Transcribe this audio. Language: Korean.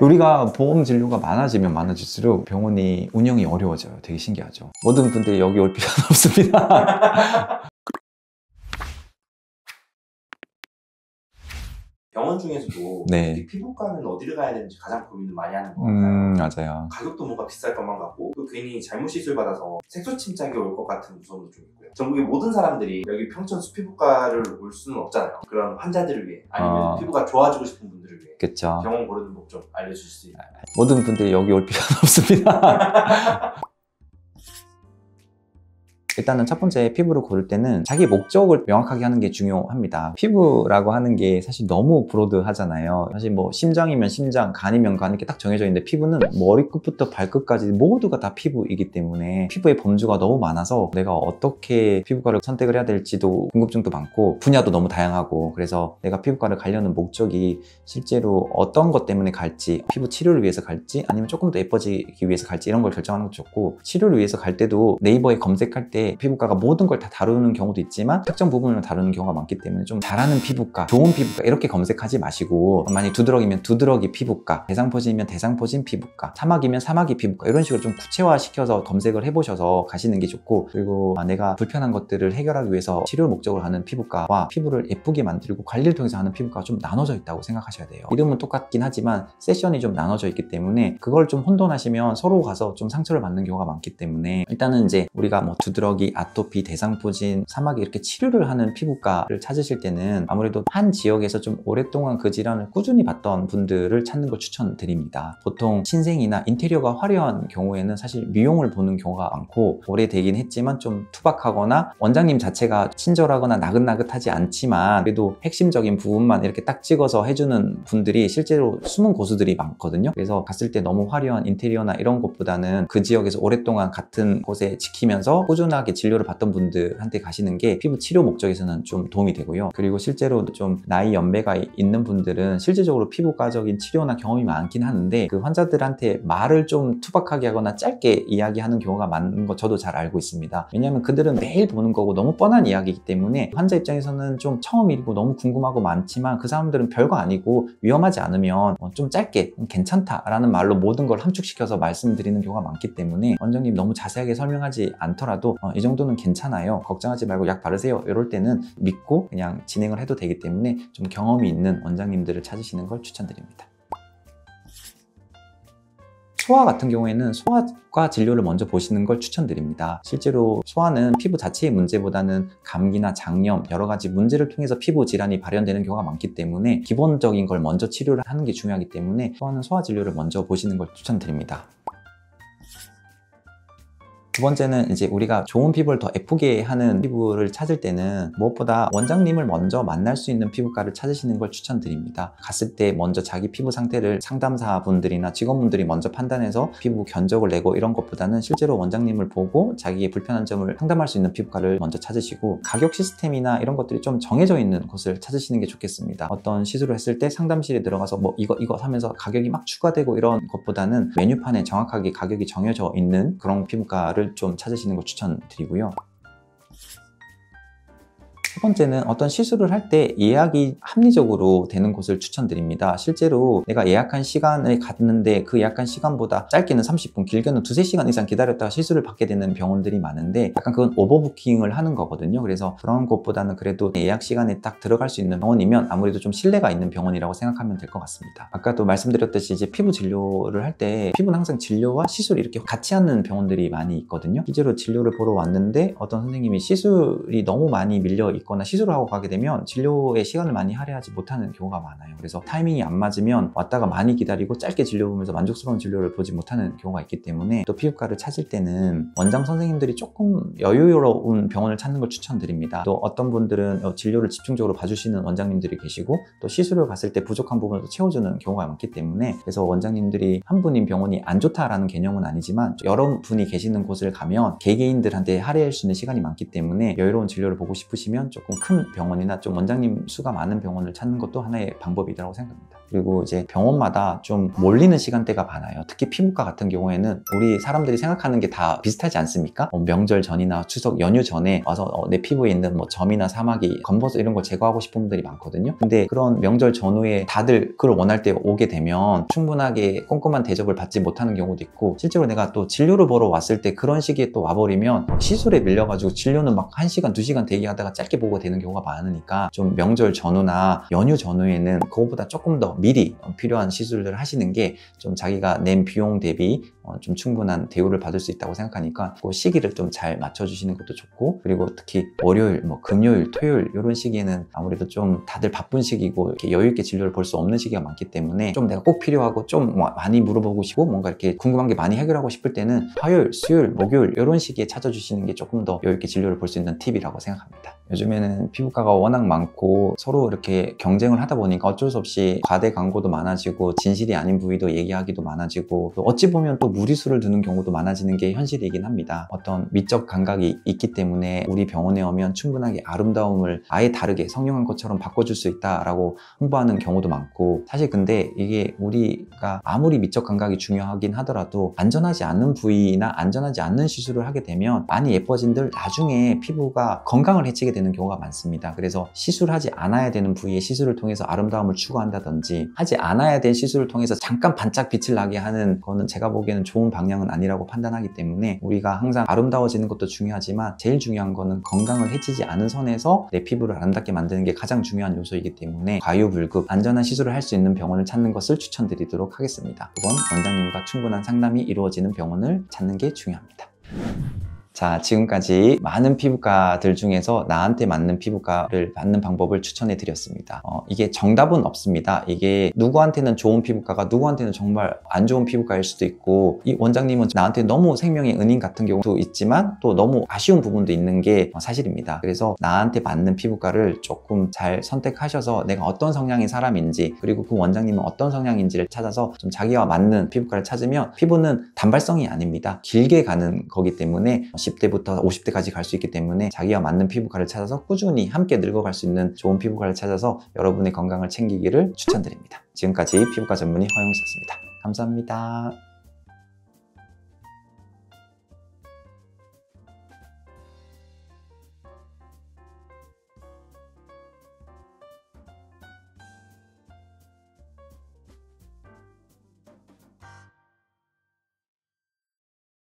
우리가 보험 진료가 많아지면 많아질수록 병원이 운영이 어려워져요. 되게 신기하죠. 모든 분들이 여기 올 필요는 없습니다. 병원 중에서도 네. 피부과는 어디를 가야 되는지 가장 고민을 많이 하는 것 같아요. 맞아요. 가격도 뭔가 비쌀 것만 같고 또 괜히 잘못 시술받아서 색소 침착이 올 것 같은 무서움도 좀 있고요. 전국의 모든 사람들이 여기 평촌 수피부과를 올 수는 없잖아요. 그런 환자들을 위해 아니면 피부가 좋아지고 싶은 분들을 위해 그쵸. 병원 고르는 법 좀 알려주실 수 있나요? 모든 분들이 여기 올 필요는 없습니다. 일단은 첫 번째 피부를 고를 때는 자기 목적을 명확하게 하는 게 중요합니다. 피부라고 하는 게 사실 너무 브로드하잖아요. 사실 뭐 심장이면 심장, 간이면 간 이렇게 딱 정해져 있는데 피부는 머리끝부터 발끝까지 모두가 다 피부이기 때문에 피부의 범주가 너무 많아서 내가 어떻게 피부과를 선택을 해야 될지도 궁금증도 많고 분야도 너무 다양하고 그래서 내가 피부과를 가려는 목적이 실제로 어떤 것 때문에 갈지 피부 치료를 위해서 갈지 아니면 조금 더 예뻐지기 위해서 갈지 이런 걸 결정하는 것도 좋고 치료를 위해서 갈 때도 네이버에 검색할 때 피부과가 모든 걸 다 다루는 경우도 있지만 특정 부분을 다루는 경우가 많기 때문에 좀 잘하는 피부과, 좋은 피부과 이렇게 검색하지 마시고 만약 두드러기면 두드러기 피부과, 대상포진이면 대상포진 피부과, 사마귀면 사마귀 피부과 이런 식으로 좀 구체화시켜서 검색을 해보셔서 가시는 게 좋고 그리고 내가 불편한 것들을 해결하기 위해서 치료 목적으로 하는 피부과와 피부를 예쁘게 만들고 관리를 통해서 하는 피부과가 좀 나눠져 있다고 생각하셔야 돼요. 이름은 똑같긴 하지만 세션이 좀 나눠져 있기 때문에 그걸 좀 혼돈하시면 서로 가서 좀 상처를 받는 경우가 많기 때문에 일단은 이제 우리가 뭐 두드러기, 아토피, 대상포진, 사마귀 이렇게 치료를 하는 피부과를 찾으실 때는 아무래도 한 지역에서 좀 오랫동안 그 질환을 꾸준히 받던 분들을 찾는 걸 추천드립니다. 보통 신생이나 인테리어가 화려한 경우에는 사실 미용을 보는 경우가 많고 오래되긴 했지만 좀 투박하거나 원장님 자체가 친절하거나 나긋나긋하지 않지만 그래도 핵심적인 부분만 이렇게 딱 찍어서 해주는 분들이 실제로 숨은 고수들이 많거든요. 그래서 갔을 때 너무 화려한 인테리어나 이런 것보다는 그 지역에서 오랫동안 같은 곳에 지키면서 꾸준하게 진료를 받던 분들한테 가시는 게 피부 치료 목적에서는 좀 도움이 되고요. 그리고 실제로 좀 나이 연배가 있는 분들은 실질적으로 피부과적인 치료나 경험이 많긴 하는데 그 환자들한테 말을 좀 투박하게 하거나 짧게 이야기하는 경우가 많은 거 저도 잘 알고 있습니다. 왜냐하면 그들은 매일 보는 거고 너무 뻔한 이야기이기 때문에 환자 입장에서는 좀 처음 일이고 너무 궁금하고 많지만 그 사람들은 별거 아니고 위험하지 않으면 좀 짧게 괜찮다라는 말로 모든 걸 함축시켜서 말씀드리는 경우가 많기 때문에 원장님 너무 자세하게 설명하지 않더라도 이 정도는 괜찮아요. 걱정하지 말고 약 바르세요. 이럴 때는 믿고 그냥 진행을 해도 되기 때문에 좀 경험이 있는 원장님들을 찾으시는 걸 추천드립니다. 소아 같은 경우에는 소아과 진료를 먼저 보시는 걸 추천드립니다. 실제로 소아는 피부 자체의 문제보다는 감기나 장염 여러 가지 문제를 통해서 피부 질환이 발현되는 경우가 많기 때문에 기본적인 걸 먼저 치료를 하는 게 중요하기 때문에 소아는 소아 진료를 먼저 보시는 걸 추천드립니다. 두 번째는 이제 우리가 좋은 피부를 더 예쁘게 하는 피부를 찾을 때는 무엇보다 원장님을 먼저 만날 수 있는 피부과를 찾으시는 걸 추천드립니다. 갔을 때 먼저 자기 피부 상태를 상담사분들이나 직원분들이 먼저 판단해서 피부 견적을 내고 이런 것보다는 실제로 원장님을 보고 자기의 불편한 점을 상담할 수 있는 피부과를 먼저 찾으시고 가격 시스템이나 이런 것들이 좀 정해져 있는 곳을 찾으시는 게 좋겠습니다. 어떤 시술을 했을 때 상담실에 들어가서 뭐 이거 하면서 가격이 막 추가되고 이런 것보다는 메뉴판에 정확하게 가격이 정해져 있는 그런 피부과를 좀 찾으시는 걸 추천드리고요. 첫 번째는 어떤 시술을 할 때 예약이 합리적으로 되는 곳을 추천드립니다. 실제로 내가 예약한 시간을 갔는데 그 예약한 시간보다 짧게는 30분, 길게는 2~3시간 이상 기다렸다가 시술을 받게 되는 병원들이 많은데 약간 그건 오버부킹을 하는 거거든요. 그래서 그런 것보다는 그래도 예약 시간에 딱 들어갈 수 있는 병원이면 아무래도 좀 신뢰가 있는 병원이라고 생각하면 될 것 같습니다. 아까도 말씀드렸듯이 이제 피부 진료를 할 때 피부는 항상 진료와 시술이 이렇게 같이 하는 병원들이 많이 있거든요. 실제로 진료를 보러 왔는데 어떤 선생님이 시술이 너무 많이 밀려 있거나 시술을 하고 가게 되면 진료에 시간을 많이 할애하지 못하는 경우가 많아요. 그래서 타이밍이 안 맞으면 왔다가 많이 기다리고 짧게 진료 보면서 만족스러운 진료를 보지 못하는 경우가 있기 때문에 또 피부과를 찾을 때는 원장 선생님들이 조금 여유로운 병원을 찾는 걸 추천드립니다. 또 어떤 분들은 진료를 집중적으로 봐주시는 원장님들이 계시고 또 시술을 갔을 때 부족한 부분을 채워주는 경우가 많기 때문에 그래서 원장님들이 한 분인 병원이 안 좋다라는 개념은 아니지만 여러 분이 계시는 곳을 가면 개개인들한테 할애할 수 있는 시간이 많기 때문에 여유로운 진료를 보고 싶으시면 조금 큰 병원이나 좀 원장님 수가 많은 병원을 찾는 것도 하나의 방법이라고 생각합니다. 그리고 이제 병원마다 좀 몰리는 시간대가 많아요. 특히 피부과 같은 경우에는 우리 사람들이 생각하는 게 다 비슷하지 않습니까? 명절 전이나 추석 연휴 전에 와서 내 피부에 있는 뭐 점이나 사마귀, 검버섯 이런 걸 제거하고 싶은 분들이 많거든요. 근데 그런 명절 전후에 다들 그걸 원할 때 오게 되면 충분하게 꼼꼼한 대접을 받지 못하는 경우도 있고, 실제로 내가 또 진료를 보러 왔을 때 그런 시기에 또 와버리면 시술에 밀려가지고 진료는 막 1시간, 2시간 대기하다가 짧게 보고 되는 경우가 많으니까 좀 명절 전후나 연휴 전후에는 그거보다 조금 더 미리 필요한 시술들을 하시는 게 좀 자기가 낸 비용 대비 좀 충분한 대우를 받을 수 있다고 생각하니까 그 시기를 좀 잘 맞춰주시는 것도 좋고, 그리고 특히 월요일, 뭐 금요일, 토요일 이런 시기에는 아무래도 좀 다들 바쁜 시기고 이렇게 여유 있게 진료를 볼 수 없는 시기가 많기 때문에 좀 내가 꼭 필요하고 좀 많이 물어보고 싶고 뭔가 이렇게 궁금한 게 많이 해결하고 싶을 때는 화요일, 수요일, 목요일 이런 시기에 찾아주시는 게 조금 더 여유 있게 진료를 볼 수 있는 팁이라고 생각합니다. 요즘에는 피부과가 워낙 많고 서로 이렇게 경쟁을 하다 보니까 어쩔 수 없이 과대 광고도 많아지고 진실이 아닌 부위도 얘기하기도 많아지고, 또 어찌 보면 또 무리수를 두는 경우도 많아지는 게 현실이긴 합니다. 어떤 미적 감각이 있기 때문에 우리 병원에 오면 충분하게 아름다움을 아예 다르게 성형한 것처럼 바꿔줄 수 있다라고 홍보하는 경우도 많고, 사실 근데 이게 우리가 아무리 미적 감각이 중요하긴 하더라도 안전하지 않는 부위나 안전하지 않는 시술을 하게 되면 많이 예뻐진들 나중에 피부가 건강을 해치게 되는 경우가 많습니다. 그래서 시술하지 않아야 되는 부위에 시술을 통해서 아름다움을 추구한다든지, 하지 않아야 될 시술을 통해서 잠깐 반짝 빛을 나게 하는 거는 제가 보기에는 좋은 방향은 아니라고 판단하기 때문에, 우리가 항상 아름다워지는 것도 중요하지만 제일 중요한 거는 건강을 해치지 않은 선에서 내 피부를 아름답게 만드는 게 가장 중요한 요소이기 때문에 과유불급 안전한 시술을 할 수 있는 병원을 찾는 것을 추천드리도록 하겠습니다. 그건 원장님과 충분한 상담이 이루어지는 병원을 찾는 게 중요합니다. 자, 지금까지 많은 피부과들 중에서 나한테 맞는 피부과를 맞는 방법을 추천해 드렸습니다. 이게 정답은 없습니다. 이게 누구한테는 좋은 피부과가 누구한테는 정말 안 좋은 피부과일 수도 있고, 이 원장님은 나한테 너무 생명의 은인 같은 경우도 있지만 또 너무 아쉬운 부분도 있는 게 사실입니다. 그래서 나한테 맞는 피부과를 조금 잘 선택하셔서 내가 어떤 성향의 사람인지, 그리고 그 원장님은 어떤 성향인지를 찾아서 좀 자기와 맞는 피부과를 찾으면, 피부는 단발성이 아닙니다. 길게 가는 거기 때문에 10대부터 50대까지 갈 수 있기 때문에 자기와 맞는 피부과를 찾아서 꾸준히 함께 늙어갈 수 있는 좋은 피부과를 찾아서 여러분의 건강을 챙기기를 추천드립니다. 지금까지 피부과 전문의 허영수였습니다. 감사합니다.